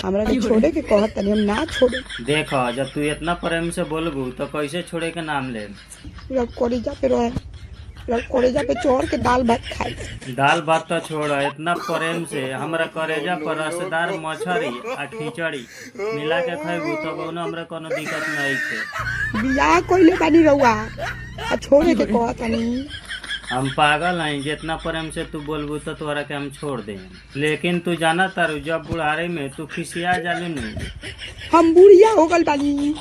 हमरा के छोड़े के कहत तनी हम ना छोड़े। देखो जब तू इतना प्रेम से बोलबू तो कैसे छोड़े के नाम ले। रब कॉलेजा पे रहे, रब कॉलेजा पे चढ़ के दाल भात खाए। दाल भात तो छोड़, इतना प्रेम से हमरा करेजा पर रसदार मछरी आ खिचड़ी मिला के खैबू तब हमरा कोनो दिक्कत नहीं है। बियाह कइले बानी रउआ आ छोड़े के कहत तनी। हम पागल हैं, जितना प्रेम से तू बोलबू तो तोरा के हम छोड़ दे। लेकिन तू जाना तारू जब बुढ़ारे में तू खिसिया जालू नहीं। हम बुढ़िया हो गल बानी।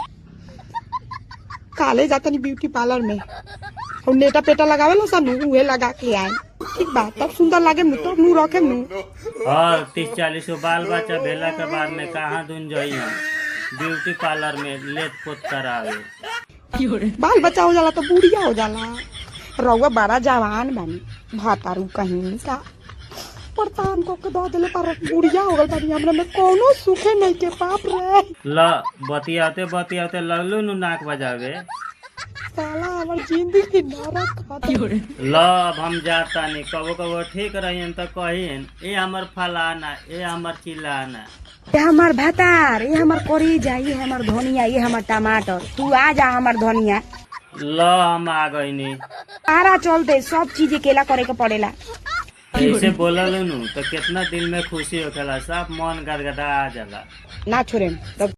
काले जातनी ब्यूटी पार्लर में और नेटा पेटा लगावे लो सन उहे लगा के आए। ठीक बा तब सुंदर लागे नु तब नु रखे नु। और 30-40 बाल बच्चा भेला के बाद में कहाँ दुन जाई हम ब्यूटी पार्लर में लेट पोत करावे। बाल बच्चा हो जाला तो बुढ़िया हो जाला। रउआ बड़ा जवान बानी, भातारू कहीं का परतान को के दो दिले पर बुढ़िया हो गल बानी। हमरा में कोनो सुखे नहीं के बाप रे। ल बतियाते बतियाते लगलू नु नाक बजावे। साला हमर जिंदगी नरक खाती। ल अब हम जाता नहीं, कबो कबो ठीक रहियन तो कहियन ए हमर फलाना ए हमर चिलाना। ये हमार भातार, ये हमार करेजा, ये हमार धनिया, ये हमार टमाटर। तू आ जा हमार धनिया। ल हम आ गईनी। आरा चलते सब चीज अकेला करे के पड़ेला। ऐसे बोललू नु तो कितना दिल में खुशी होखेला, सब मन गदगदा आ जाला। ना छोड़े तब